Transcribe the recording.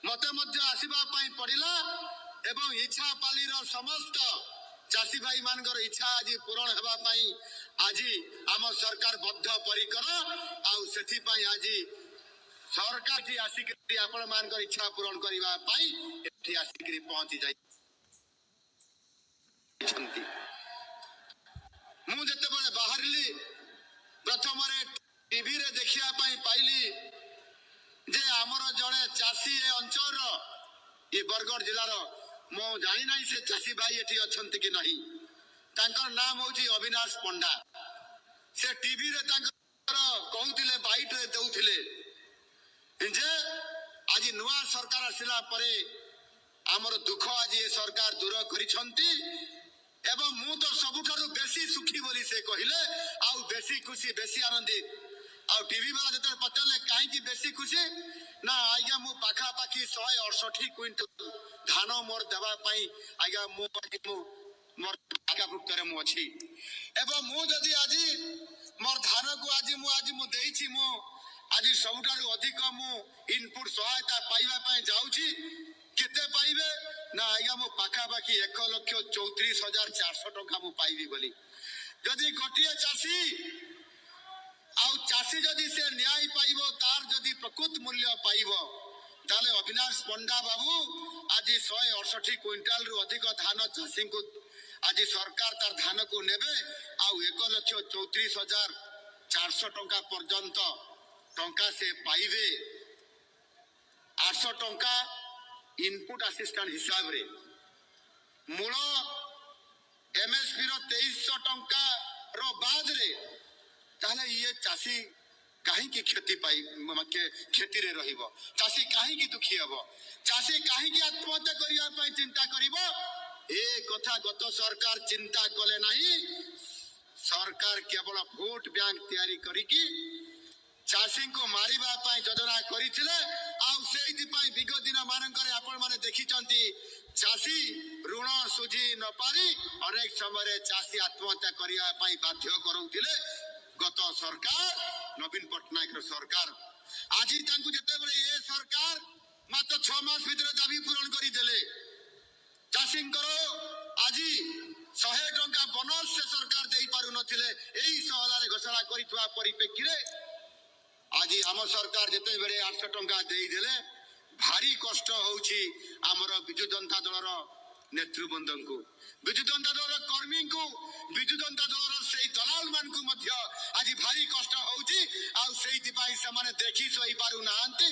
मते मध्य आसीबा पई पड़िला एवं इच्छा पालीर समस्त चाषी भाई मानकर इच्छा आज पूरण हेबा पई आज आम सरकार बद्ध परिकर आउ सेथि पई आज सरकार जी आसिक आपण मानकर इच्छा पूरण करबा पई एठी आसिक पहुंची जाई छंती। मु जते बळे बाहरली प्रथम रे टीवी रे देखिया पई पाइली जे आमर जड़े चाषी ए अंचल ये बरगढ़ जिलार मो जानी ना से चाषी भाई एठी अछंती कि नहीं तांकर नाम होची अविनाश पंडा से टीवी रे तांकर कहउतिले बाइट रे देउथिले जे आज नुआ सरकार आसिला परे आमर दुख आज ये सरकार दूर करिछंती एवं मु तो सबुठारु बेसी सुखी बोली से कहिले आउ बेसी खुशी बेसी आनंदित आउ टीवी वाला जते पचले काहे की बेसी खुशी ना आज्ञा मु पाखा पाखी 168 क्विंटल धान मोर देवा पई आज्ञा मु मोर पाखा भुक्तरे मु अछि एवं मु जदी आज मोर धान को आज मु देइछि मु आज सबुठारु अधिक मु इनपुट सहायता पाइबा पई जाउछि केते पाइबे ना आज्ञा मु पाखा पाखी 1,34,400 टका मु पाइबी बोली जदी गोटिए चासी आउ चासी जदी से न्याय पाइबो तार जदी प्रकृत मूल्य पाइबो ताले अविनाश पंडा बाबू आज 168 क्विंटाल रु अधिक धान चासी को आज सरकार तार धान को नेबे आउ 1,34,400 टका पर्यंत टंका से पाइबे 800 टंका इनपुट असिस्टेंट हिसाब रे मूल एमएसपी रो 2300 टंका रो बाद रे ताले ये चासी काहे की क्षति पाई खेती रे रहिबो चासी काहे की दुखी हबो चासी काहे की आत्महत्या करिया पई चिंता करिवो ए कथा गत सरकार चिंता कले नाही सरकार केवल वोट बैंक तैयारी करी की चाषी को मारिबा पई योजना करिथिले आउ सेहि पई विगत दिन मानकर आपण माने देखिचंती चाषी ऋण सुझी न पारी अनेक समय चाषी आत्महत्या करिया पई बाध्य करूथिले गत सरकार नवीन पटनायक सरकार आज तांकु जते बळे ए सरकार मात्र 6 मास भीतर दाबी पूरण करी देले चाषी करो आज 100 टंका बोनस से सरकार देई पारु नथिले एही सहलारे घोषणा करिथवा परिप्रेक्षी रे आज आम सरकार जिते बेले 800 टंका दे देले भारी कष्ट होउछि आमर विजु जनता दलर नेतृवृंद को विजु जनता दलर कर्मी को विजु जनता दलर से दलाल मान को मध्य आज भारी कष्ट होउछि आ सेहि पई से माने देखि सही पारु नाहंती